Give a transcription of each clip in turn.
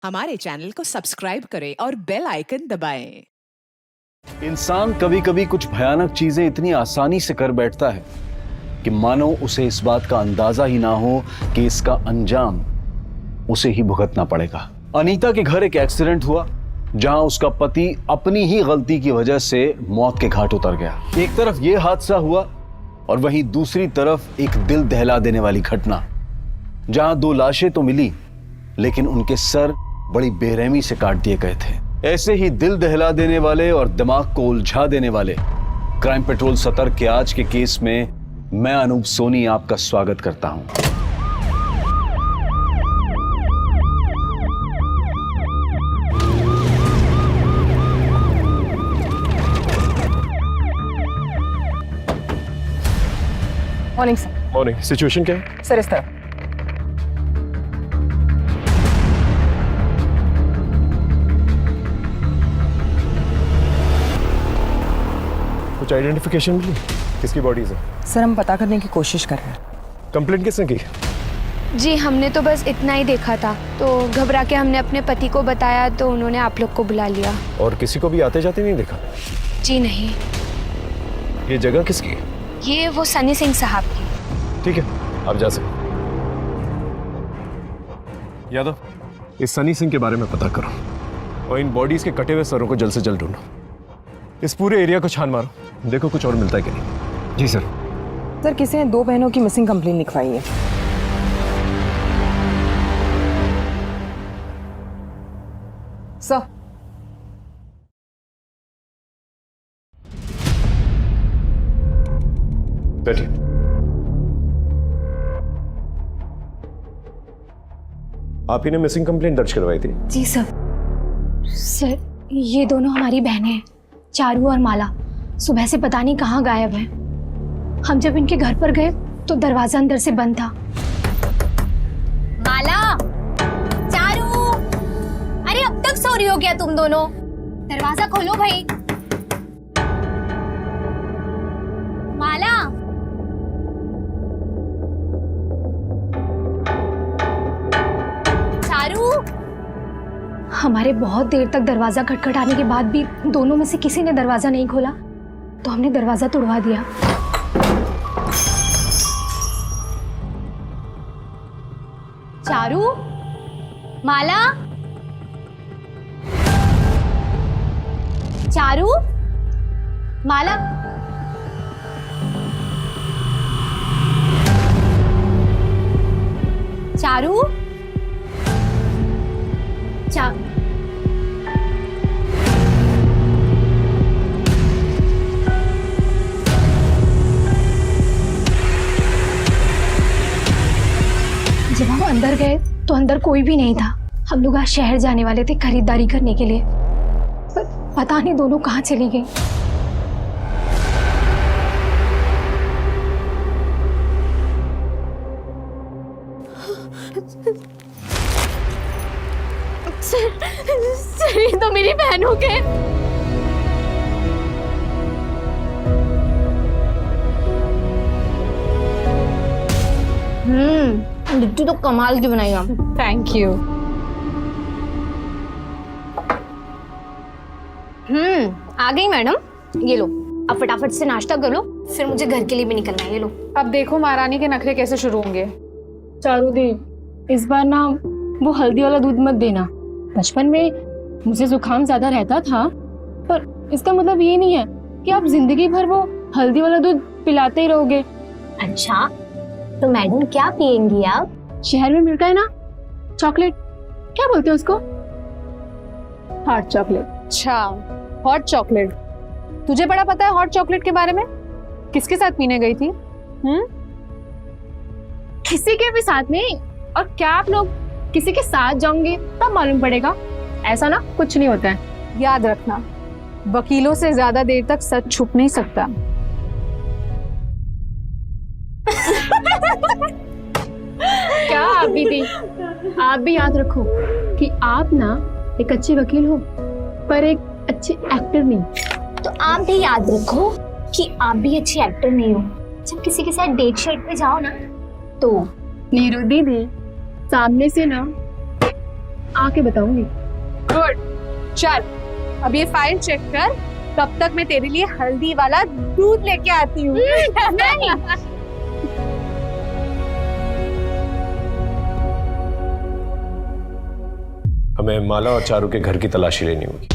हमारे चैनल को सब्सक्राइब करें और बेल आइकन दबाएं। इंसान कभी कभी कुछ भयानक चीजें इतनी आसानी से कर बैठता है कि मानो उसे इस बात का अंदाजा ही ना हो कि इसका अंजाम उसे ही भुगतना पड़ेगा। अनीता के घर एक एक्सीडेंट हुआ जहां उसका पति अपनी ही गलती की वजह से मौत के घाट उतर गया। एक तरफ यह हादसा हुआ और वहीं दूसरी तरफ एक दिल दहला देने वाली घटना जहां दो लाशें तो मिली लेकिन उनके सर बड़ी बेरहमी से काट दिए गए थे। ऐसे ही दिल दहला देने वाले और दिमाग को उलझा देने वाले क्राइम पेट्रोल सतर्क के आज के केस में मैं अनूप सोनी आपका स्वागत करता हूं। Morning sir. मॉर्निंग। सिचुएशन क्या है? सर इस तरह कुछ आइडेंटिफिकेशन मिली? किसकी बॉडीज है? सर हम पता करने की कोशिश कर रहे हैं। कंप्लेंट किसने की? जी हमने तो बस इतना ही देखा था, तो घबरा के हमने अपने पति को बताया तो उन्होंने आप लोग को बुला लिया। और किसी को भी आते जाते नहीं देखा? जी नहीं। ये जगह किसकी है? ये वो सनी सिंह साहब की। ठीक है, आप जा सकते। यादव, इस सनी सिंह के बारे में पता करो और इन बॉडीज के कटे हुए सरों को जल्द से जल्द ढूंढो। इस पूरे एरिया को छान मारो, देखो कुछ और मिलता है कि नहीं। जी सर। सर किसी ने 2 बहनों की मिसिंग कंप्लेंट लिखवाई है। सर बैठिए। आप ही ने मिसिंग कंप्लेंट दर्ज करवाई थी? जी सर। सर ये दोनों हमारी बहनें हैं, चारू और माला। सुबह से पता नहीं कहाँ गायब है। हम जब इनके घर पर गए तो दरवाजा अंदर से बंद था। माला, चारू, अरे अब तक सो रही हो क्या तुम दोनों? दरवाजा खोलो भाई। माला, चारू। हमारे बहुत देर तक दरवाजा खटखटाने के बाद भी दोनों में से किसी ने दरवाजा नहीं खोला, तो हमने दरवाजा तोड़वा दिया। चारू, माला, चारू, माला, चारू, जब हम अंदर गए तो अंदर कोई भी नहीं था। हम लोग आज शहर जाने वाले थे खरीदारी करने के लिए, पर पता नहीं दोनों कहाँ चली गई। सर ये तो मेरी बहनों के। लिट्टी तो कमाल की बनाई आप। Thank you. आ गई मैडम। ये लो, अब फटाफट से नाश्ता कर लो, फिर मुझे घर के लिए भी निकलना है। ये लो। अब देखो महारानी के नखरे कैसे शुरू होंगे। चारू दी, इस बार ना वो हल्दी वाला दूध मत देना। बचपन में मुझे जुकाम ज्यादा रहता था, पर इसका मतलब ये नहीं है कि आप जिंदगी भर वो हल्दी वाला दूध पिलाते ही रहोगे। अच्छा, तो मैडम क्या पियेंगी आप? शहर में मिलता है ना चॉकलेट, क्या बोलते हैं उसको? Hot chocolate. अच्छा, हॉट चॉकलेट। तुझे बड़ा पता है हॉट चॉकलेट के बारे में? किसके साथ पीने गई थी? किसी के भी साथ नहीं। और क्या आप लोग किसी के साथ जाओगे तब मालूम पड़ेगा। ऐसा ना कुछ नहीं होता है। याद रखना, वकीलों से ज्यादा देर तक सच छुप नहीं सकता। क्या आप भी थी? आप भी याद रखो कि आप ना एक अच्छे वकील हो, पर एक अच्छे एक्टर नहीं। तो आप भी याद रखो कि आप भी अच्छी एक्टर नहीं हो। जब किसी के साथ डेट शेट पे जाओ ना, तो नीरू दीदी, सामने से ना आके बताऊंगी। गुड, चल अब ये फाइल चेक कर, तब तक मैं तेरे लिए हल्दी वाला दूध लेके आती हूँ। हमें माला और चारू के घर की तलाशी लेनी होगी।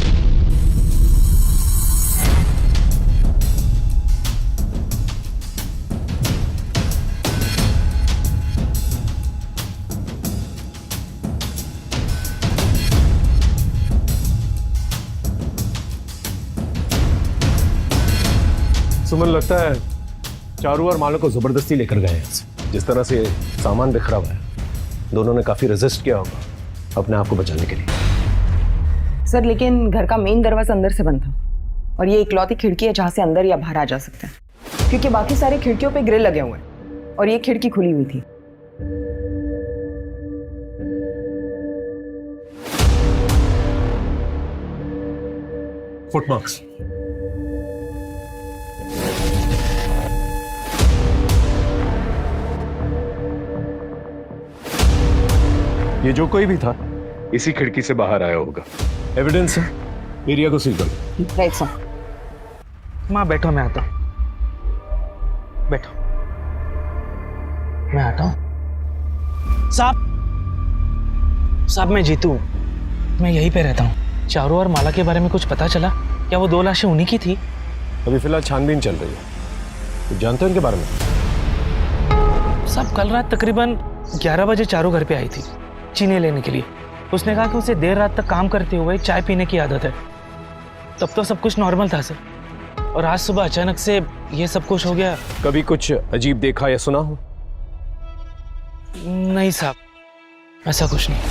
सुमन, लगता है चारू और माला को जबरदस्ती लेकर गए हैं। जिस तरह से सामान बिखरा हुआ है, दोनों ने काफी रेजिस्ट किया होगा अपने आप को बचाने के लिए। सर लेकिन घर का मेन दरवाजा अंदर से बंद था और ये इकलौती खिड़की है जहां से अंदर या बाहर आ जा सकते हैं, क्योंकि बाकी सारी खिड़कियों पे ग्रिल लगे हुए हैं और ये खिड़की खुली हुई थी। फुटमार्क्स। ये जो कोई भी था इसी खिड़की से बाहर आया होगा। एविडेंस है, एरिया को सील करो। Right sir. माँ बैठो, मैं आता हूँ। बैठो, मैं आता हूँ। साहब मैं जीतू हूँ, मैं यहीं पे रहता हूँ। चारू और माला के बारे में कुछ पता चला? क्या वो 2 लाशें उन्हीं की थी? अभी फिलहाल छानबीन चल रही है। तो जानते हो उनके बारे में? साहब कल रात तकरीबन 11 बजे चारू घर पे आई थी चीनी लेने के लिए। उसने कहा कि उसे देर रात तक काम करते हुए चाय पीने की आदत है। तब तो सब कुछ नॉर्मल था सर, और आज सुबह अचानक से ये सब कुछ हो गया। कभी कुछ अजीब देखा या सुना हो? नहीं साहब, ऐसा कुछ नहीं।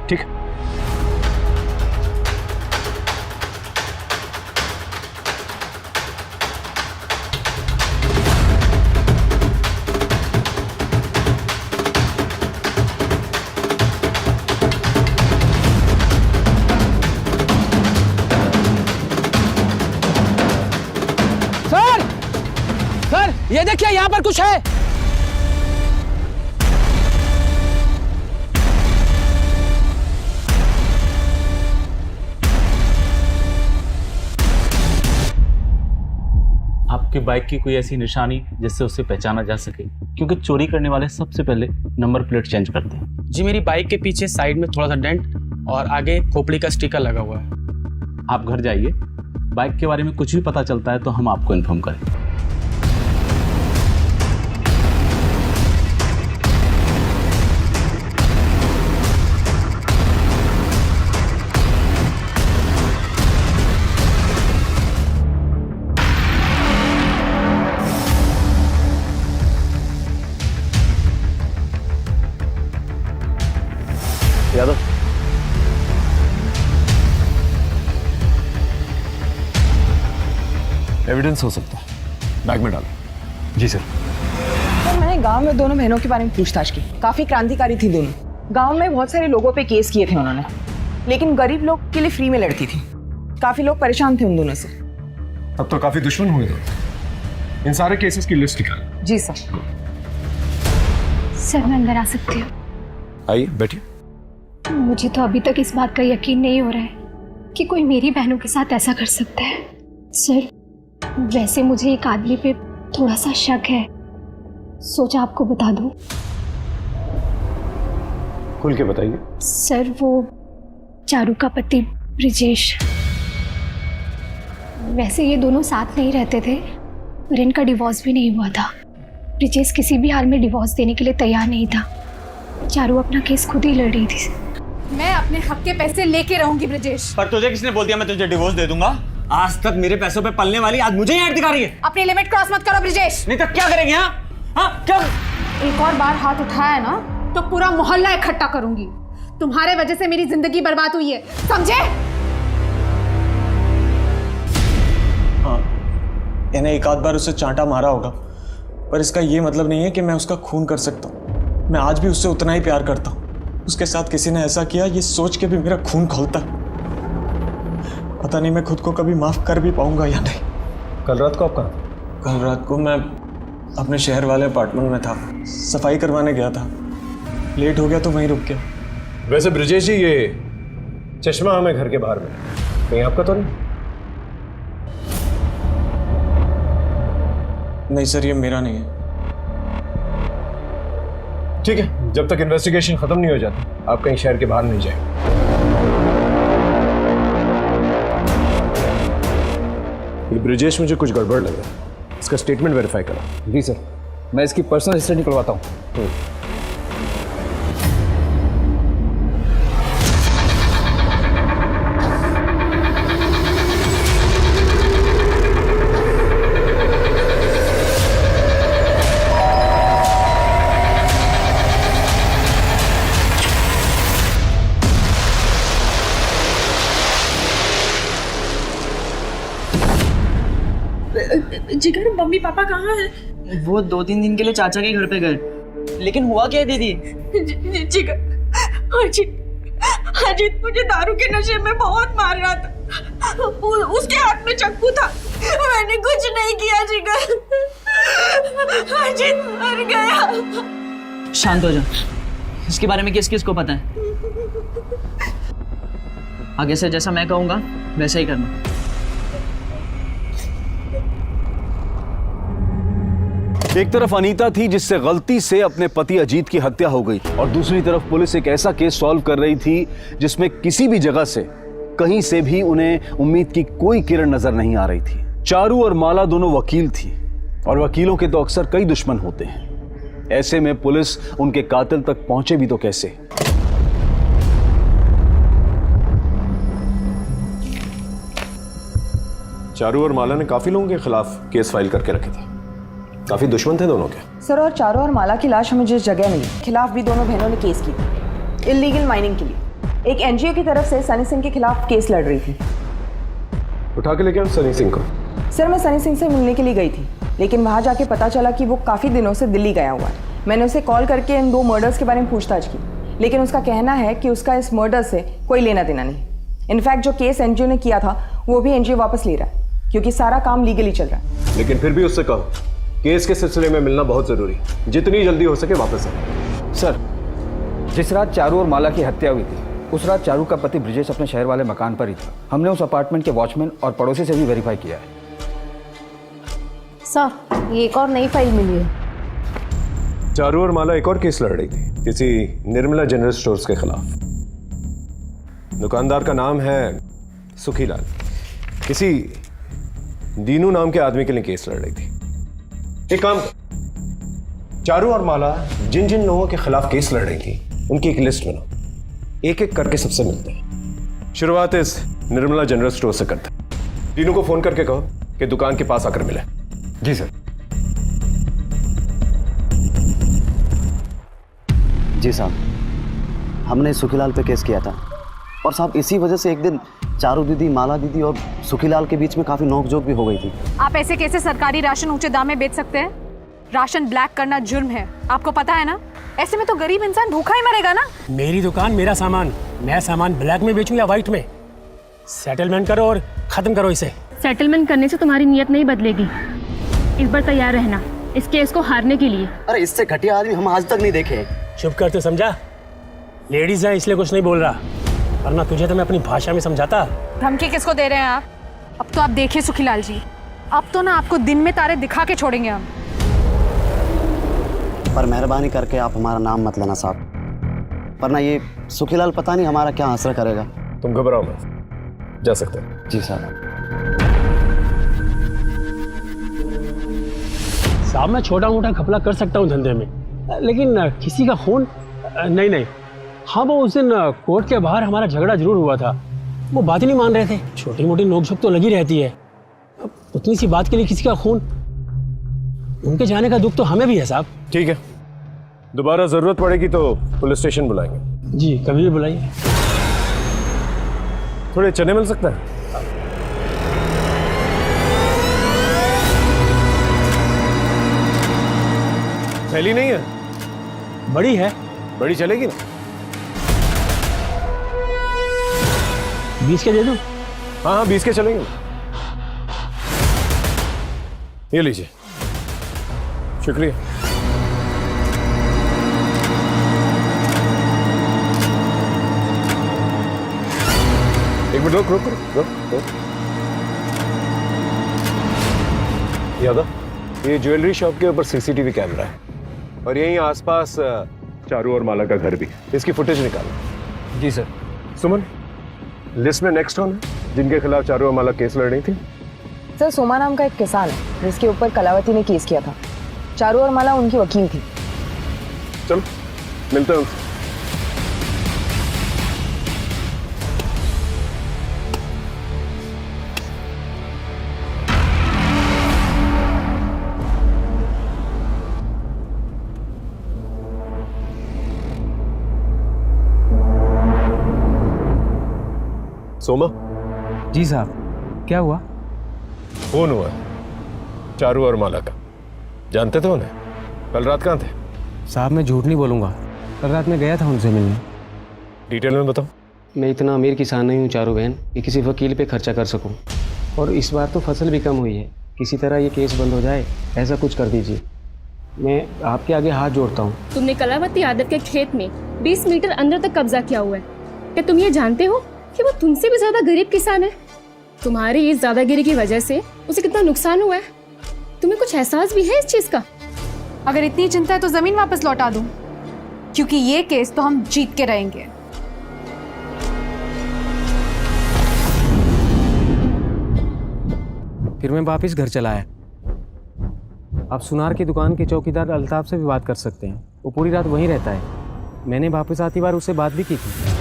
ठीक है। ये देखिए यहाँ पर कुछ है। आपकी बाइक की कोई ऐसी निशानी जिससे उसे पहचाना जा सके? क्योंकि चोरी करने वाले सबसे पहले नंबर प्लेट चेंज करते हैं। जी मेरी बाइक के पीछे साइड में थोड़ा सा डेंट और आगे खोपड़ी का स्टिकर लगा हुआ है। आप घर जाइए, बाइक के बारे में कुछ भी पता चलता है तो हम आपको इन्फॉर्म करेंगे। यादव, एविडेंस हो सकता है, बैग में डालो। जी सर। सर मैंने गांव में दोनों बहनों के बारे में पूछताछ की। काफी क्रांतिकारी थी दोनों। गांव में बहुत सारे लोगों पे केस किए थे उन्होंने, लेकिन गरीब लोग के लिए फ्री में लड़ती थी। काफी लोग परेशान थे उन दोनों से। अब तो काफी दुश्मन हुए दोनों। इन सारे केसेस की लिस्ट निकाल। जी सर। सर मैं अंदर आ सकती हूँ? आइए बैठिए। मुझे तो अभी तक इस बात का यकीन नहीं हो रहा है कि कोई मेरी बहनों के साथ ऐसा कर सकता है। सर वैसे मुझे एक आदमी पे थोड़ा सा शक है, सोचा आपको बता दूं। खुल के बताइए। सर वो चारू का पति ब्रिजेश, वैसे ये दोनों साथ नहीं रहते थे और इनका डिवोर्स भी नहीं हुआ था। ब्रिजेश किसी भी हाल में डिवोर्स देने के लिए तैयार नहीं था। चारू अपना केस खुद ही लड़ रही थी। मैं अपने हक के पैसे लेके रहूंगी ब्रिजेश। पर तुझे किसने बोल दिया मैं तुझे डिवोर्स दे दूंगा? आज तक मेरे पैसों पे पलने वाली आज मुझे ही ऐड दिखा रही है। अपनी लिमिट क्रॉस मत करो ब्रिजेश। नहीं तो क्या करेंगे? हाँ क्या? एक और बार हाथ उठाया ना तो पूरा मोहल्ला इकट्ठा करूंगी। तुम्हारे वजह से मेरी जिंदगी बर्बाद हुई है, समझे? हाँ, मैंने एक आध बार उसे चांटा मारा होगा, पर इसका ये मतलब नहीं है कि मैं उसका खून कर सकता हूँ। मैं आज भी उससे उतना ही प्यार करता हूँ। उसके साथ किसी ने ऐसा किया ये सोच के भी मेरा खून खौलता है। पता नहीं मैं खुद को कभी माफ कर भी पाऊंगा या नहीं। कल रात को आप कहाँ थे? कल रात को मैं अपने शहर वाले अपार्टमेंट में था, सफाई करवाने गया था। लेट हो गया तो वहीं रुक गया। वैसे ब्रिजेश जी, ये चश्मा हमें घर के बाहर में कहीं आपका तो नहीं? नहीं सर, ये मेरा नहीं है। ठीक है, जब तक इन्वेस्टिगेशन खत्म नहीं हो जाती आप कहीं शहर के बाहर नहीं जाएंगे। ये ब्रिजेश मुझे कुछ गड़बड़ लग रहा है, इसका स्टेटमेंट वेरीफाई करा। जी सर, मैं इसकी पर्सनल हिस्ट्री निकलवाता हूँ। जिगर, मम्मी पापा कहाँ हैं? वो 2-3 दिन के लिए चाचा के घर पे गए। लेकिन हुआ क्या है दीदी? जिगर, अजीत मुझे दारू के नशे में बहुत मार रहा था। उसके हाथ में चाकू था, मैंने कुछ नहीं किया। जिगर, अजीत मर गया। शांत हो जा, इसके बारे में किस किस को पता है? आगे से जैसा मैं कहूँगा वैसा ही करना। एक तरफ अनीता थी जिससे गलती से अपने पति अजीत की हत्या हो गई, और दूसरी तरफ पुलिस एक ऐसा केस सॉल्व कर रही थी जिसमें किसी भी जगह से, कहीं से भी उन्हें उम्मीद की कोई किरण नजर नहीं आ रही थी। चारू और माला दोनों वकील थी, और वकीलों के तो अक्सर कई दुश्मन होते हैं। ऐसे में पुलिस उनके कातिल तक पहुंचे भी तो कैसे? चारू और माला ने काफी लोगों के खिलाफ केस फाइल करके रखे थे, काफी दुश्मन थे दोनों के। सर, और चारू और माला की लाश हमें जिस जगह मिली, खिलाफ भी दोनों बहनों ने केस की थी, इल्लीगल माइनिंग के लिए। एक एनजीओ की तरफ से सनी सिंह के खिलाफ केस लड़ रही थी। उठा के लेके आओ सनी सिंह को। सर, मैं सनी सिंह से मिलने के लिए गई थी, लेकिन वहां जाके पता चला कि वो काफी दिनों से दिल्ली गया हुआ है। मैंने उसे कॉल करके इन 2 मर्डर्स के बारे में पूछताछ की, लेकिन उसका कहना है कि उसका इस मर्डर से कोई लेना देना नहीं। इनफैक्ट जो केस एनजीओ ने किया था वो भी एनजीओ वापस ले रहा है, क्योंकि सारा काम लीगली चल रहा है। लेकिन फिर भी उससे कहो केस के सिलसिले में मिलना बहुत जरूरी, जितनी जल्दी हो सके वापस आए। सर, जिस रात चारू और माला की हत्या हुई थी, उस रात चारू का पति ब्रिजेश अपने शहर वाले मकान पर ही था। हमने उस अपार्टमेंट के वॉचमैन और पड़ोसी से भी वेरीफाई किया है। सर, ये एक और नई फाइल मिली है। चारू और माला एक और केस लड़ रही थी, किसी निर्मला जनरल स्टोर्स के खिलाफ। दुकानदार का नाम है सुखीलाल। किसी दीनू नाम के आदमी के लिए केस लड़ रही थी। एक काम कर, चारू और माला जिन जिन लोगों के खिलाफ केस लड़ रही थी उनकी एक लिस्ट बनाओ, एक एक करके सबसे मिलते हैं। शुरुआत इस निर्मला जनरल स्टोर से करते हैं। दीनू को फोन करके कहो कि दुकान के पास आकर मिले। जी सर। जी साहब, हमने सुखीलाल पे केस किया था, और साहब इसी वजह से एक दिन चारू दीदी, माला दीदी और सुखीलाल के बीच में काफी नोकझोंक भी हो गई थी। आप ऐसे कैसे सरकारी राशन ऊंचे दाम में बेच सकते हैं? राशन ब्लैक करना जुर्म है, आपको पता है ना? ऐसे में तो गरीब इंसान भूखा ही मरेगा ना। मेरी दुकान, मेरा सामान, मैं सामान ब्लैक में बेचूं या व्हाइट में? सेटलमेंट करो और खत्म करो इसे। सेटलमेंट करने से तुम्हारी नीयत नहीं बदलेगी। इस बार तैयार रहना इस केस को हारने के लिए। अरे इससे घटिया आदमी हम आज तक नहीं देखे। चुप कर, तो समझा? लेडीज है इसलिए कुछ नहीं बोल रहा, वरना तुझे तो मैं अपनी भाषा में समझाता। धमकी किसको दे रहे हैं आप? अब तो आप देखिए सुखीलाल जी, अब तो ना आपको दिन में तारे दिखा के छोड़ेंगे हम। पर मेहरबानी करके आप हमारा नाम मत लेना साहब, वरना ये सुखीलाल पता नहीं हमारा क्या असर करेगा। तुम घबराओ मत, जा सकते हैं। जी साहब। साहब, मैं छोटा मोटा घपला कर सकता हूँ धंधे में, लेकिन किसी का खून नहीं। हाँ, वो उस दिन कोर्ट के बाहर हमारा झगड़ा जरूर हुआ था, वो बात ही नहीं मान रहे थे। छोटी मोटी नोकझोंक तो लगी रहती है, उतनी सी बात के लिए किसी का खून? उनके जाने का दुख तो हमें भी है साहब। ठीक है, दोबारा जरूरत पड़ेगी तो पुलिस स्टेशन बुलाएंगे। जी, कभी भी बुलाइए। थोड़े चने मिल सकता है? थैली नहीं है? बड़ी है। बड़ी चलेगी ना? 20 के दे दूं? हाँ, 20 के चलेंगे। ये लीजिए। शुक्रिया। मिनट रुक रुक रुक रुक। यादव, ये ज्वेलरी शॉप के ऊपर सीसीटीवी कैमरा है और यहीं आसपास चारू और माला का घर भी। इसकी फुटेज निकालो। जी सर। सुमन, लिस्ट में नेक्स्ट कौन है जिनके खिलाफ चारू और माला केस लड़ रही थी? सर, सोमा नाम का एक किसान है जिसके ऊपर कलावती ने केस किया था। चारू और माला उनकी वकील थी। चलो मिलते हैं उनसे। सोमा। जी साहब, क्या हुआ? फोन हुआ चारू और माला का। जानते थे उन्हें? कल रात कहाँ थे? साहब मैं झूठ नहीं बोलूँगा, कल रात मैं गया था उनसे मिलने। डिटेल में बताओ। मैं इतना अमीर किसान नहीं हूँ चारू बहन कि किसी वकील पे खर्चा कर सकूँ, और इस बार तो फसल भी कम हुई है। किसी तरह ये केस बंद हो जाए, ऐसा कुछ कर दीजिए। मैं आपके आगे हाथ जोड़ता हूँ। तुमने कलावती यादव के खेत में 20 मीटर अंदर तक कब्जा किया हुआ है। क्या तुम ये जानते हो कि वो तुमसे भी ज्यादा गरीब किसान है? तुम्हारी इस ज्यादागिरी की वजह से उसे कितना नुकसान हुआ है, तुम्हें कुछ एहसास भी है इस चीज का? अगर इतनी चिंता है तो जमीन वापस लौटा दूं, क्योंकि ये केस तो हम जीत के रहेंगे। फिर मैं वापस घर चला आया। आप सुनार की दुकान के चौकीदार अल्ताफ से भी बात कर सकते हैं, वो पूरी रात वहीं रहता है। मैंने वापस आती बार उससे बात भी की थी।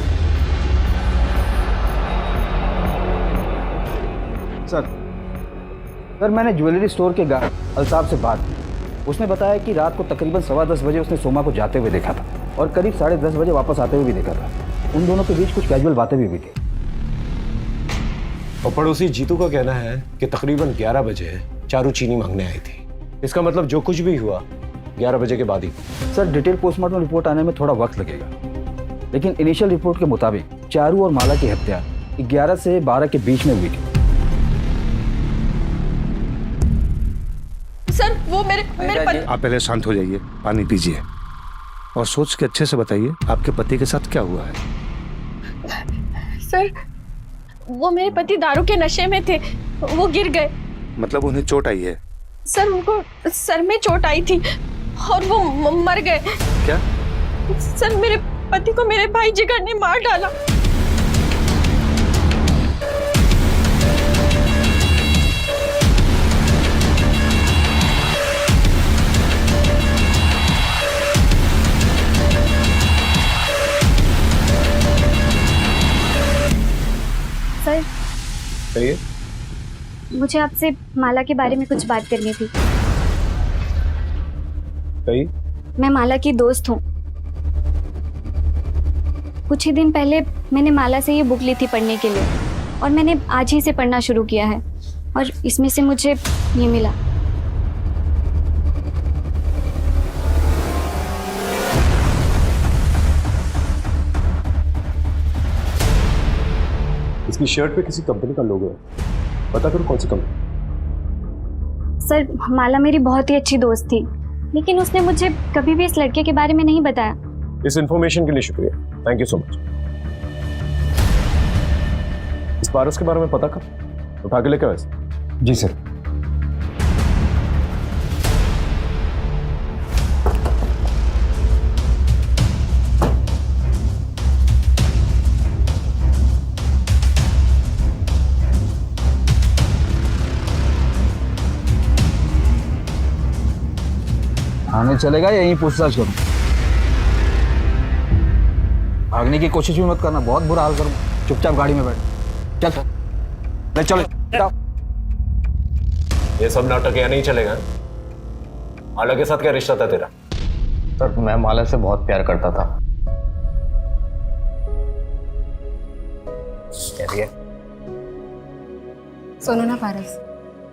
सर, मैंने ज्वेलरी स्टोर के गार्ड अल्ताफ से बात की। उसने बताया कि रात को तकरीबन 10:15 बजे उसने सोमा को जाते हुए देखा था और करीब 10:30 बजे वापस आते हुए भी देखा था। उन दोनों के बीच कुछ कैजुअल बातें भी हुई थी। और पड़ोसी जीतू का कहना है कि तकरीबन 11 बजे चारू चीनी मांगने आई थी। इसका मतलब जो कुछ भी हुआ 11 बजे के बाद ही। सर, डिटेल पोस्टमार्टम रिपोर्ट आने में थोड़ा वक्त लगेगा, लेकिन इनिशियल रिपोर्ट के मुताबिक चारू और माला की हत्या 11 से 12 के बीच में हुई थी। सर, वो मेरे पति। आप पहले शांत हो जाइए, पानी पीजिए और सोच के अच्छे से बताइए आपके पति के साथ क्या हुआ है। सर, वो मेरे पति दारू के नशे में थे, वो गिर गए। मतलब उन्हें चोट आई है? सर, उनको सर में चोट आई थी और वो मर गए। क्या? सर, मेरे पति को मेरे भाई जिगर ने मार डाला। सर, कहिए। मुझे आपसे माला के बारे में कुछ बात करनी थी। कहिए। मैं माला की दोस्त हूँ। कुछ ही दिन पहले मैंने माला से ये बुक ली थी पढ़ने के लिए, और मैंने आज ही से पढ़ना शुरू किया है, और इसमें से मुझे ये मिला। इसकी शर्ट पे किसी कंपनी का लोगो है, पता करो कौन सी कंपनी। सर, माला मेरी बहुत ही अच्छी दोस्त थी, लेकिन उसने मुझे कभी भी इस लड़के के बारे में नहीं बताया। इस इंफॉर्मेशन के लिए शुक्रिया, थैंक यू सो मच। इस पारस के बारे में पता कर, उठा के लेकर वैसे। जी सर। थाने चलेगा या यहीं पूछताछ करूं? भागने की कोशिश भी मत करना, बहुत बुरा हाल करूं। चुपचाप गाड़ी में बैठ। चल ले, चलो। ये सब नाटक यहाँ नहीं चलेगा। माला के साथ क्या रिश्ता था तेरा? सर, मैं माला से बहुत प्यार करता था। सुनो ना पारस,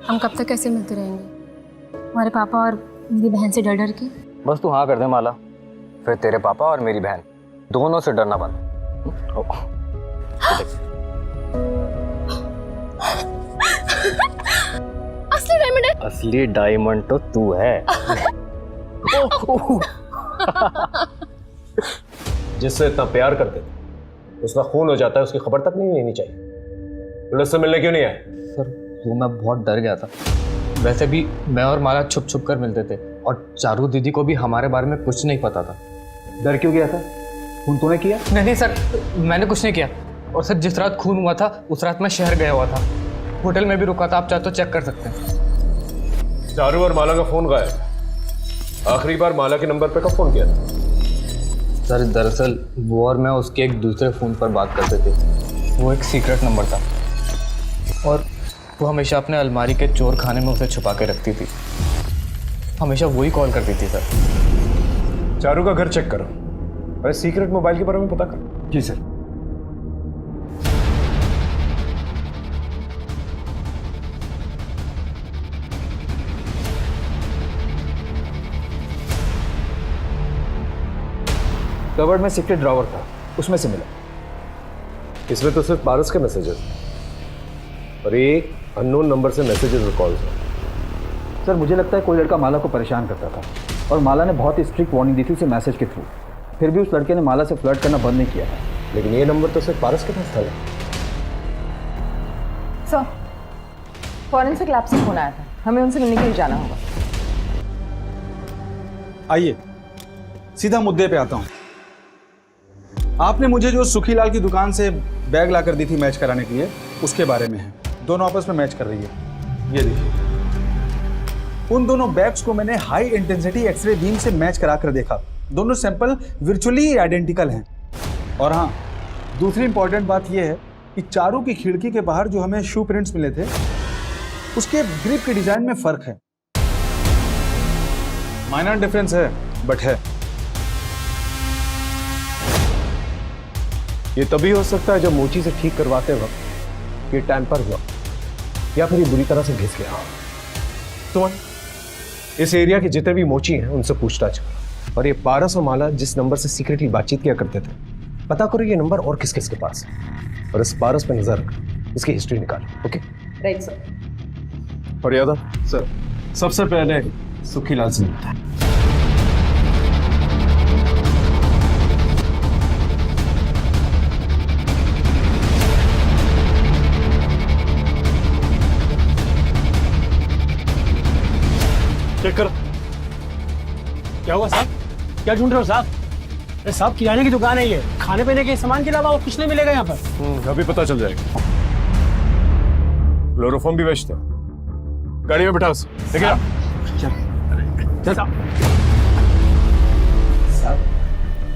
हम कब तक ऐसे मिलते रहेंगे? हमारे पापा और मेरी बहन से डर डर के। बस तू हाँ कर दे माला, फिर तेरे पापा और मेरी बहन दोनों से डरना बंद। असली डायमंड है। असली डायमंड तो तू है। जिससे इतना प्यार करते थे उसका खून हो जाता है, उसकी खबर तक नहीं लेनी चाहिए। पुलिस से मिलने क्यों नहीं आए? सर वो मैं बहुत डर गया था। वैसे भी मैं और माला छुप छुप कर मिलते थे और चारू दीदी को भी हमारे बारे में कुछ नहीं पता था। डर क्यों गया था? खून तूने किया? नहीं सर, मैंने कुछ नहीं किया। और सर जिस रात खून हुआ था उस रात मैं शहर गया हुआ था, होटल में भी रुका था, आप चाहे तो चेक कर सकते हैं। चारू और माला का फोन गायब। आखिरी बार माला के नंबर पे कब फोन किया था? सर दरअसल वो और मैं उसके एक दूसरे फ़ोन पर बात करते थे। वो एक सीक्रेट नंबर था और वो हमेशा अपने अलमारी के चोर खाने में उसे छुपा के रखती थी। हमेशा वही कॉल करती थी सर। चारू का घर चेक करो और सीक्रेट मोबाइल के बारे में पता करो। जी सर। कवर्ड में सीक्रेट ड्रॉवर था, उसमें से मिला। इसमें तो सिर्फ पारस के मैसेजेस और एक अननोन नंबर से मैसेजेस और कॉल्स हैं। सर मुझे लगता है कोई लड़का माला को परेशान करता था और माला ने बहुत ही स्ट्रिक्ट वार्निंग दी थी उसे मैसेज के थ्रू। फिर भी उस लड़के ने माला से फ्लर्ट करना बंद नहीं किया था। लेकिन ये नंबर तो सिर्फ पारस के पास था। सर फॉरेंसिक लैब से फोन आया था, हमें उनसे मिलने के लिए जाना होगा। आइए सीधा मुद्दे पे आता हूँ। आपने मुझे जो सुखीलाल की दुकान से बैग ला कर दी थी मैच कराने के लिए, उसके बारे में है। दोनों आपस में मैच कर रही है। ये देखिए, उन दोनों बैग्स को मैंने हाई इंटेंसिटी एक्सरे बीम से मैच करा कर देखा। दोनों सैंपल वर्चुअली आइडेंटिकल हैं। और हाँ, दूसरी इंपॉर्टेंट बात यह है कि चारू की खिड़की के बाहर जो हमें शू प्रिंट्स मिले थे, उसके ग्रिप के डिजाइन में फर्क है। माइनर डिफरेंस है, बट है। ये तभी हो सकता है जब मोची से ठीक करवाते वक्त ये टैंपर हुआ या फिर ये बुरी तरह से घिस गया। तो इस एरिया के जितने भी मोची हैं उनसे पूछताछ करो और ये पारस और माला जिस नंबर से सीक्रेटली बातचीत किया करते थे, पता करो ये नंबर और किस किस के पास है और इस पारस पे नजर रखो, इसकी हिस्ट्री निकालो। Okay right sir. और यादव सर, सबसे पहले सुखीलाल से मिलता है। चेक करो। क्या हुआ साहब? क्या ढूंढ रहे हो साहब? अरे साहब किराने की दुकान है ये, खाने पीने के सामान के अलावा और कुछ नहीं मिलेगा यहाँ पर। अभी पता चल जाएगा। क्लोरोफॉर्म भी बेचते हैं। गाड़ी में बिठाओ। ठीक है चल साहब,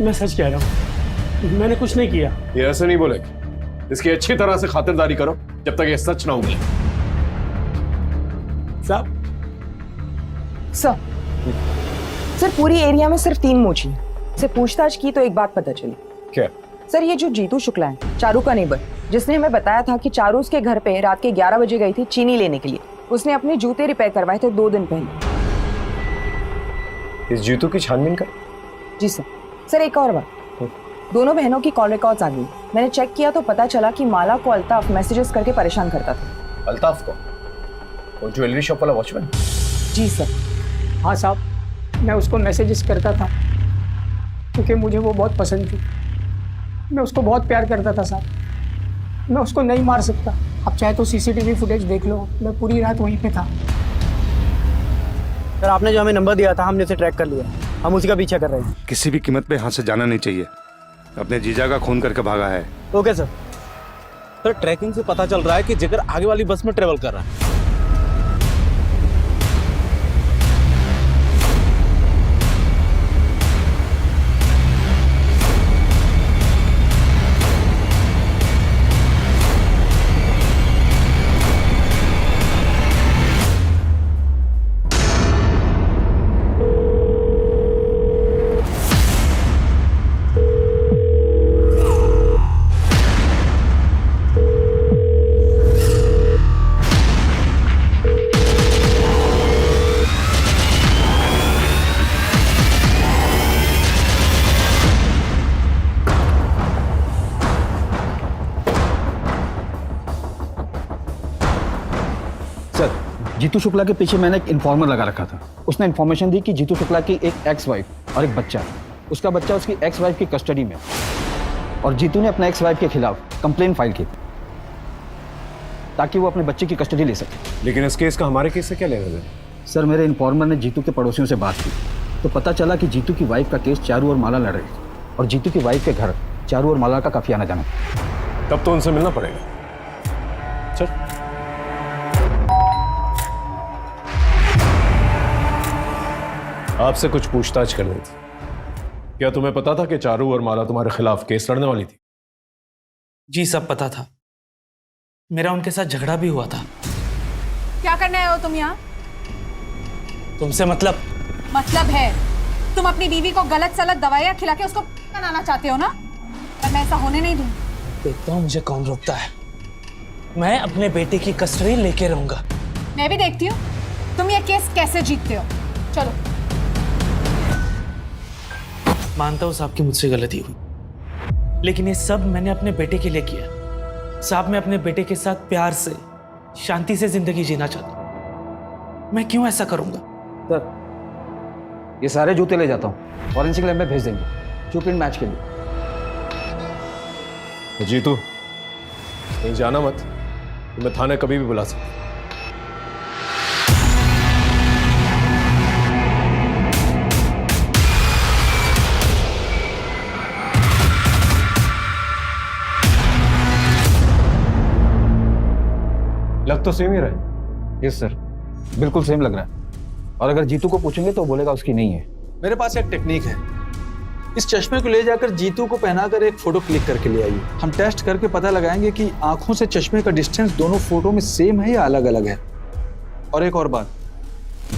मैं सच कह रहा हूँ, मैंने कुछ नहीं किया। ये ऐसे नहीं बोलेगा। इसकी अच्छी तरह से खातिरदारी करो जब तक ये सच ना उगले। साहब सर पूरी एरिया में सिर्फ 3 मोची से पूछताछ की तो एक बात पता चली। क्या? सर ये जो जीतू शुक्ला है, चारू का नेबर, जिसने हमें बताया था कि चारू उसके घर पे रात के 11 बजे गई थी चीनी लेने के लिए। उसने अपने जूते रिपेयर करवाए थे 2 दिन पहले। इस जूतों की छानबीन कर? जी सर। सर एक और बात, दोनों बहनों की कॉल रिकॉर्ड्स आ गई। मैंने चेक किया तो पता चला कि माला को अल्ताफ मैसेजेस करके परेशान करता था। अल्ताफ को? वो ज्वेलरी शॉप वाला वॉचमैन? जी सर। हाँ साहब, मैं उसको मैसेजेस करता था क्योंकि मुझे वो बहुत पसंद थी। मैं उसको बहुत प्यार करता था साहब। मैं उसको नहीं मार सकता। आप चाहे तो सीसीटीवी फुटेज देख लो, मैं पूरी रात वहीं पे था। सर आपने जो हमें नंबर दिया था हमने उसे ट्रैक कर लिया, हम उसी का पीछा कर रहे हैं। किसी भी कीमत पे यहाँ से जाना नहीं चाहिए। अपने जीजा का खून करके भागा है। Okay sir. सर ट्रैकिंग से पता चल रहा है कि जिगर आगे वाली बस में ट्रेवल कर रहा है। जीतू शुक्ला के पीछे मैंने एक इन्फॉर्मर लगा रखा था। उसने इन्फॉर्मेशन दी कि जीतू शुक्ला की एक एक्स वाइफ और एक बच्चा है। उसका बच्चा उसकी एक्स वाइफ की कस्टडी में और जीतू ने अपना एक्स वाइफ के खिलाफ कंप्लेन फाइल की। ताकि वो अपने बच्चे की कस्टडी ले सके। लेकिन इस केस का हमारे केस से क्या लेना देना? सर, मेरे इन्फॉर्मर ने जीतू के पड़ोसियों से बात की तो पता चला कि जीतू की वाइफ का केस चारू और माला लड़ रही थी और जीतू की वाइफ के घर चारू और माला का काफी आना जाना। तब तो उनसे मिलना पड़ेगा। चल। आपसे कुछ पूछताछ करनी थी। क्या तुम्हें पता था कि चारू और माला तुम्हारे खिलाफ केस लड़ने वाली थी? जी सब पता था, मेरा उनके साथ झगड़ा भी हुआ था। क्या करने आए हो तुम यहाँ? तुमसे मतलब है तुम अपनी बीवी को गलत सलत दवाइयाँ खिला के उसको बनाना चाहते हो ना, पर मैं ऐसा होने नहीं दूँ। देखता हूँ मुझे कौन रोकता है। मैं अपने बेटे की कस्टडी लेके रहूंगा। मैं भी देखती हूँ तुम ये केस कैसे जीतते हो। चलो। मानता हूँ साहब की मुझसे गलती हुई, लेकिन ये सब मैंने अपने बेटे के लिए किया। साहब, मैं अपने बेटे के साथ प्यार से शांति से जिंदगी जीना चाहता हूँ। मैं क्यों ऐसा करूंगा? सर, ये सारे जूते ले जाता हूँ, फॉरेंसिक लैब में भेज देंगे शू प्रिंट मैच के लिए। जीतू, कहीं जाना मत, तुम्हें थाने कभी भी बुला सकता। लग तो सेम ही रहा है। यस सर, बिल्कुल सेम लग रहा है। और अगर जीतू को पूछेंगे तो बोलेगा उसकी नहीं है। मेरे पास एक टेक्निक है, इस चश्मे को ले जाकर जीतू को पहनाकर एक फोटो क्लिक करके ले आइए। हम टेस्ट करके पता लगाएंगे कि आंखों से चश्मे का डिस्टेंस दोनों फोटो में सेम है या अलग अलग है। और एक और बात,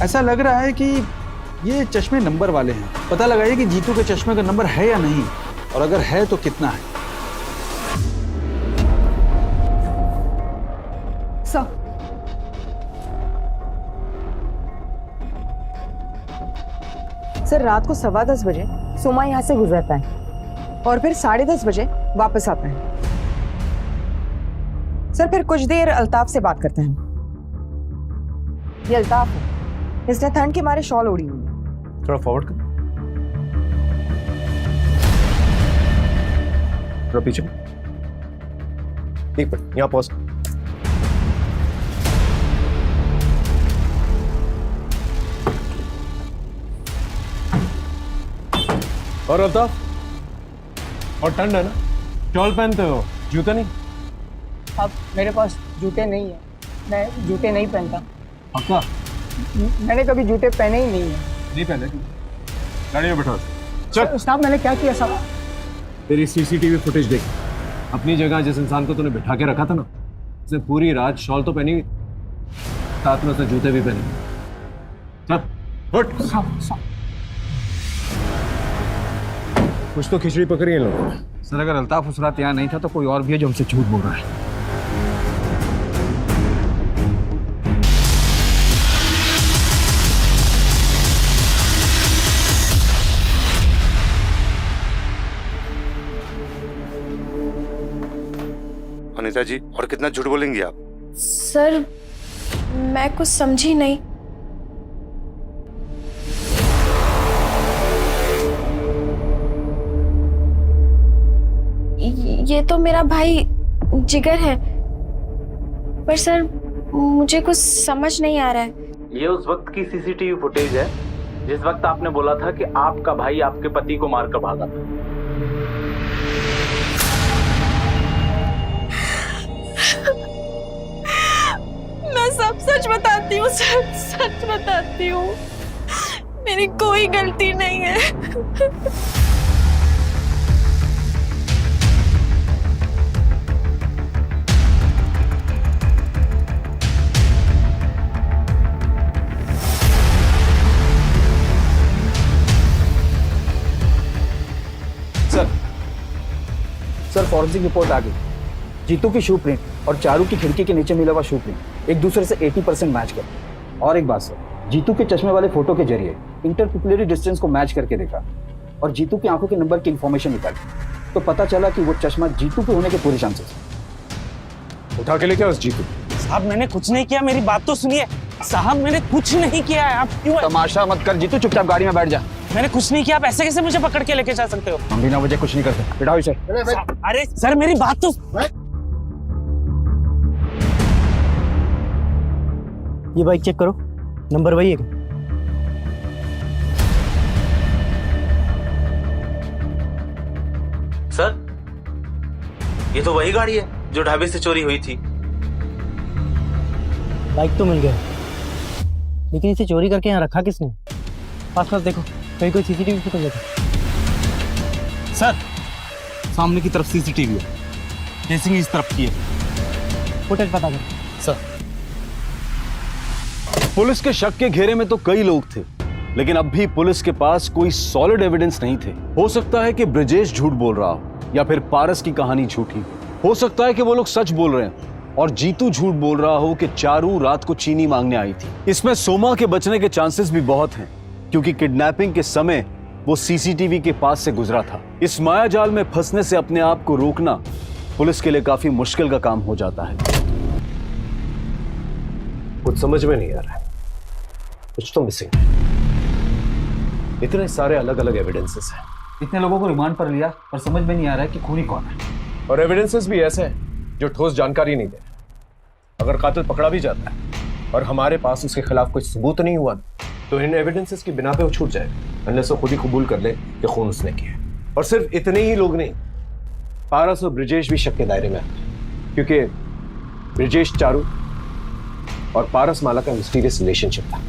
ऐसा लग रहा है कि ये चश्मे नंबर वाले हैं। पता लगाइए कि जीतू के चश्मे का नंबर है या नहीं, और अगर है तो कितना है। सर, रात को 10:15 बजे सोमा यहाँ से गुजरता है और फिर 10:30 बजे वापस आता है। सर, फिर कुछ देर अल्ताफ से बात करते हैं। ये अल्ताफ है, इसने ठंड के मारे शॉल ओढ़ी हुई है। थोड़ा फॉरवर्ड कर, थोड़ा पीछे, एक मिनट यहाँ पॉज। और अल्ताफ, और ठंड है ना, शॉल पहनते हो, जूते नहीं? अब मेरे पास जूते नहीं है, मैं जूते नहीं पहनता। पक्का? मैंने कभी जूते पहने ही नहीं है। नहीं पहने? गाड़ी में बैठो। चल। साहब, मैंने क्या किया साहब? तेरी सीसीटीवी फुटेज देख। अपनी जगह जिस इंसान को तूने बिठा के रखा था ना, उसने पूरी रात शॉल तो पहनी हुई, साथ में उसने जूते भी पहने। चल उठ। कुछ तो खिचड़ी पकड़ी है लोगों ने। सर, अगर अल्ताफ उस रात यहाँ नहीं था तो कोई और भी है जो हमसे झूठ बोल रहा है। अनीता जी, और कितना झूठ बोलेंगी आप? सर, मैं कुछ समझी नहीं। ये तो मेरा भाई जिगर है, पर सर मुझे कुछ समझ नहीं आ रहा है। ये उस वक्त की सीसीटीवी फुटेज है जिस वक्त आपने बोला था कि आपका भाई आपके पति को मारकर भागा था। मैं सब सच बताती हूँ, सच बताती हूँ, मेरी कोई गलती नहीं है। सर, फॉरेंसिक रिपोर्ट आ गई। जीतू की शू प्रिंट और चारू की खिड़की के नीचे मिला हुआ शू प्रिंट एक दूसरे से 80% मैच कर। और एक बात सर, जीतू के चश्मे वाले फोटो के जरिए इंटरपिपुलरी डिस्टेंस को मैच करके देखा और जीतू की आंखों के नंबर की इंफॉर्मेशन निकाली तो पता चला कि वो चश्मा जीतू के होने के पूरे चांसेस हैं। उठा के लेके आओ जीतू। साहब, मैंने कुछ नहीं किया, मेरी बात तो सुनिए। साहब, मैंने कुछ नहीं किया है, आप क्यों? तमाशा मत कर जीतू, चुपचाप गाड़ी में बैठ जा। मैंने कुछ नहीं किया, आप ऐसे कैसे मुझे पकड़ के लेके जा सकते हो? हम बिना वजह कुछ नहीं करते, बिठाओ इसे। अरे सर, मेरी बात तो ये बाइक चेक करो, नंबर वही है। सर, ये तो वही गाड़ी है जो ढाबे से चोरी हुई थी। बाइक तो मिल गया, लेकिन इसे चोरी करके यहाँ रखा किसने? पास पास देखो, कहीं कोई सीसीटीवी फुटेज है? सर, सामने की तरफ सीसीटीवी है, केसिंग इस तरफ की है। फुटेज पता कर सर। पुलिस के शक के घेरे में तो कई लोग थे, लेकिन अब भी पुलिस के पास कोई सॉलिड एविडेंस नहीं थे। हो सकता है कि ब्रिजेश झूठ बोल रहा हो, या फिर पारस की कहानी झूठी हो सकता है कि वो लोग सच बोल रहे हैं और जीतू झूठ बोल रहा हो कि चारू रात को चीनी मांगने आई थी। इसमें सोमा के बचने के चांसेस भी बहुत हैं, क्योंकि किडनैपिंग के समय वो सीसीटीवी के पास से गुजरा था। इस माया जाल में फंसने से अपने आप को रोकना पुलिस के लिए काफी मुश्किल का काम हो जाता है। कुछ समझ में नहीं आ रहा है, कुछ तो मिसिंग है। इतने सारे अलग अलग एविडेंसेस हैं। इतने लोगों को रिमांड पर लिया और समझ में नहीं आ रहा है कि खूनी कौन है। और एविडेंसेस भी ऐसे हैं जो ठोस जानकारी नहीं दे। अगर कातिल पकड़ा भी जाता है और हमारे पास उसके खिलाफ कोई सबूत नहीं हुआ, तो इन एविडेंसेस की बिना पे वो छूट जाएगा, अनलेस वो खुद ही कबूल कर ले कि खून उसने किया। और सिर्फ इतने ही लोग नहीं, पारस और ब्रिजेश भी शक के दायरे में आते हैं, क्योंकि ब्रिजेश चारू और पारस माला का मिस्टीरियस रिलेशनशिप था।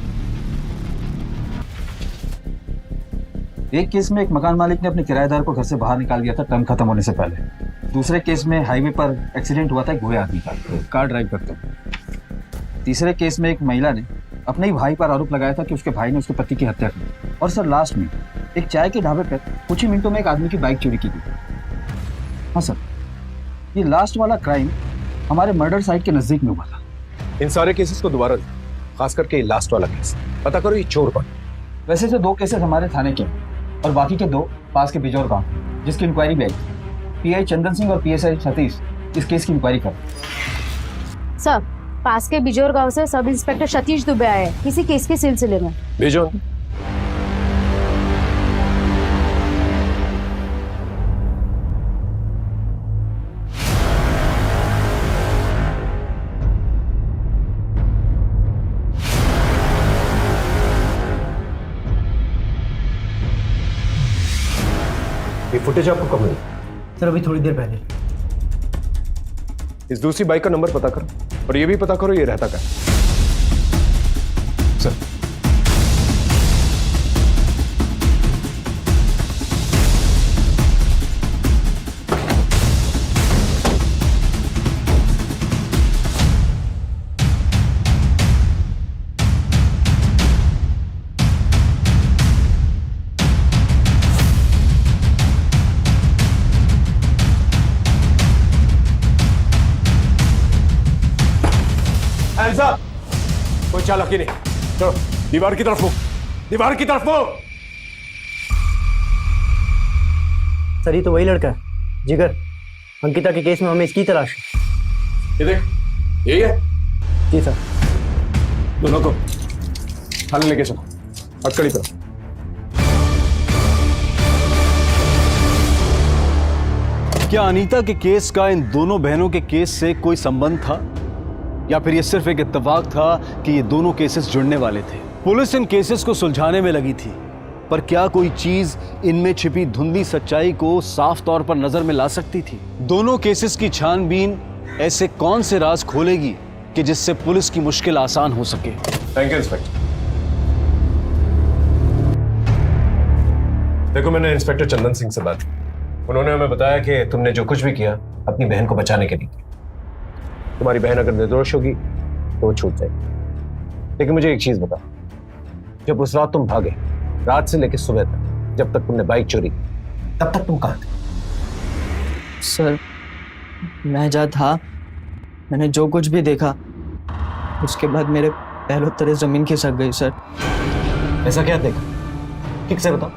एक केस में एक मकान मालिक ने अपने किराएदार को घर से बाहर निकाल दिया था टर्म खत्म होने से पहले। दूसरे केस में हाईवे पर एक्सीडेंट हुआ था एक गोया आदमी का, कार ड्राइव करते हुए। तीसरे केस में एक महिला ने अपने ही भाई पर आरोप लगाया था कि उसके भाई ने उसके पति की हत्या की। और सर लास्ट में एक चाय के ढाबे पर कुछ ही मिनटों में एक आदमी की बाइक चोरी की गई। हाँ सर, ये लास्ट वाला क्राइम हमारे मर्डर साइट के नजदीक में हुआ था। इन सारे केसेस को दोबारा, खास करके लास्ट वाला केस, पता करो ये चोर कौन। वैसे तो 2 केसेस हमारे थाने के और बाकी के 2 पास के बिजौर गांव, जिसकी इंक्वायरी भी आई। पीआई चंदन सिंह और पीएसआई सतीश इस केस की इंक्वायरी कर। सर, पास के बिजौर गांव से सब इंस्पेक्टर सतीश दुबे आए हैं किसी केस के सिलसिले में। भेजो। ये फुटेज आपको कब मिली? सर अभी थोड़ी देर पहले। इस दूसरी बाइक का नंबर पता करो और ये भी पता करो ये रहता क्या। सर, कोई चालाकी नहीं। चलो दीवार की तरफ हो, दीवार की तरफ हो। सर ये तो वही लड़का है, जिगर। अंकिता के केस में हमें इसकी तलाश है। ये देख, यही है। जी सर। दोनों को थाने लेके चलो, अटकड़ी तरफ। क्या अनीता के केस का इन दोनों बहनों के केस से कोई संबंध था, या फिर यह सिर्फ एक इत्तेफाक था कि ये दोनों केसेस जुड़ने वाले थे? पुलिस इन केसेस को सुलझाने में लगी थी, पर क्या कोई चीज इनमें छिपी धुंधली सच्चाई को साफ तौर पर नजर में ला सकती थी? दोनों केसेस की छानबीन ऐसे कौन से राज खोलेगी कि जिससे पुलिस की मुश्किल आसान हो सके? Thank you inspector. देखो, मैंने इंस्पेक्टर चंदन सिंह से बात की। उन्होंने हमें बताया कि तुमने जो कुछ भी किया अपनी बहन को बचाने के लिए। तुम्हारी बहन अगर निर्दोष होगी तो वो छूट जाएगी। लेकिन मुझे एक चीज बता, जब उस रात तुम भागे, रात से लेकर सुबह तक, जब तक तुमने बाइक चोरी की, तब तक तुम कहाँ थे? सर मैं जहाँ था, मैंने जो कुछ भी देखा, उसके बाद मेरे पैरों तले जमीन खिसक गई। सर ऐसा क्या देखा, ठीक से बताओ।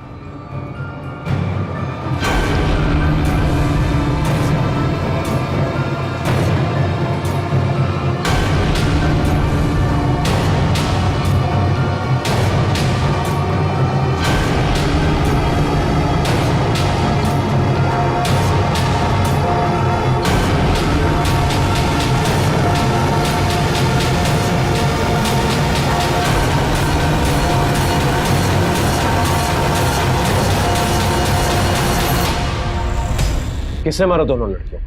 किसने मारा दोनों लड़कियों?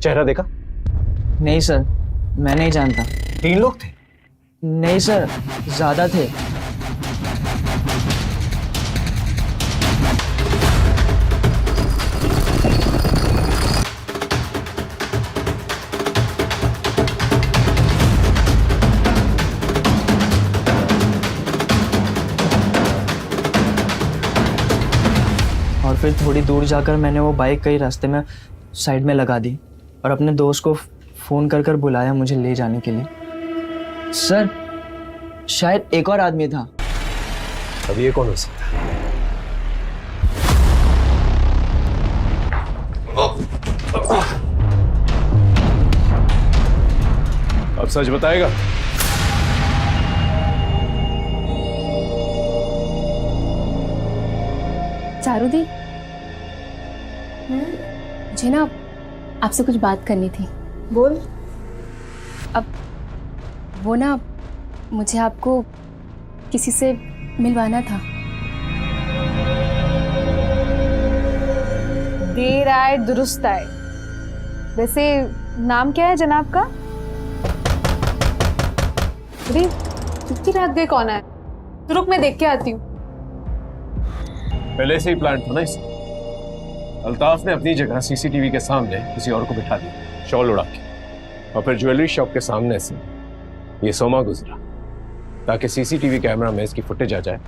चेहरा देखा? नहीं सर, मैं नहीं जानता। 3 लोग थे? नहीं सर, ज्यादा थे। और फिर थोड़ी दूर जाकर मैंने वो बाइक कई रास्ते में साइड में लगा दी और अपने दोस्त को फ़ोन कर बुलाया मुझे ले जाने के लिए। सर, शायद एक और आदमी था। अब ये कौन हो सकता है? अब सच बताएगा? चारूदी, मुझे ना आपसे कुछ बात करनी थी। बोल। अब वो ना मुझे आपको किसी से मिलवाना था। देर आए दुरुस्त आए। वैसे नाम क्या है जनाब का? अरे कितनी रात गए, कौन है? तो रुक, मैं देख के आती हूँ। पहले से ही प्लान था ना इसे। अल्ताफ ने अपनी जगह सीसीटीवी के सामने किसी और को बिठा दिया, शॉल उड़ा के, और फिर ज्वेलरी शॉप के सामने से ये सोमा गुजरा ताकि सीसीटीवी कैमरा में इसकी फुटेज आ जाए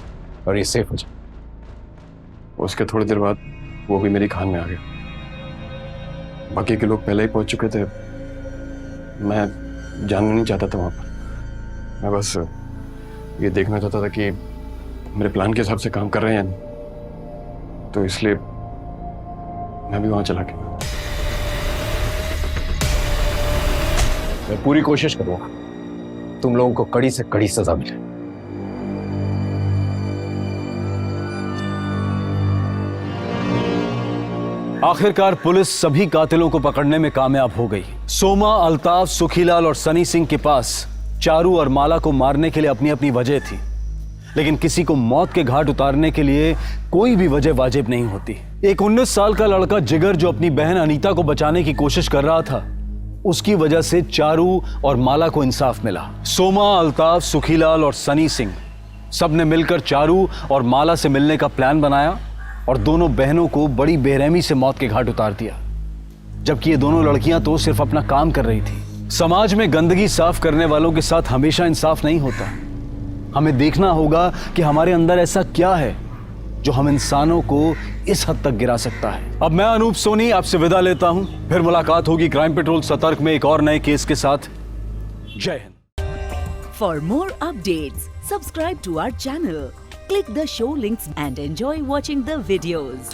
और ये सेफ हो जाए। उसके थोड़ी देर बाद वो भी मेरी खान में आ गया। बाकी के लोग पहले ही पहुंच चुके थे। मैं जानना नहीं चाहता था वहां पर। मैं बस ये देखना चाहता था कि मेरे प्लान के हिसाब से काम कर रहे हैं या नहीं, तो इसलिए मैं भी वहां चला गया। मैं पूरी कोशिश करूंगा तुम लोगों को कड़ी से कड़ी सजा मिले। आखिरकार पुलिस सभी कातिलों को पकड़ने में कामयाब हो गई। सोमा, अल्ताफ, सुखीलाल और सनी सिंह के पास चारू और माला को मारने के लिए अपनी अपनी वजह थी, लेकिन किसी को मौत के घाट उतारने के लिए कोई भी वजह वाजिब नहीं होती। एक 19 साल का लड़का जिगर जो अपनी बहन अनीता को बचाने की कोशिश कर रहा था, उसकी वजह से चारू और माला को इंसाफ मिला। सोमा, अल्ताफ, सुखीलाल और सनी सिंह सब ने मिलकर चारू और माला से मिलने का प्लान बनाया और दोनों बहनों को बड़ी बेरहमी से मौत के घाट उतार दिया। जबकि ये दोनों लड़कियां तो सिर्फ अपना काम कर रही थी। समाज में गंदगी साफ करने वालों के साथ हमेशा इंसाफ नहीं होता। हमें देखना होगा कि हमारे अंदर ऐसा क्या है जो हम इंसानों को इस हद तक गिरा सकता है। अब मैं अनूप सोनी आपसे विदा लेता हूं, फिर मुलाकात होगी क्राइम पेट्रोल सतर्क में एक और नए केस के साथ। Jai Hind. For more updates subscribe to our channel, click the show links and enjoy watching the videos.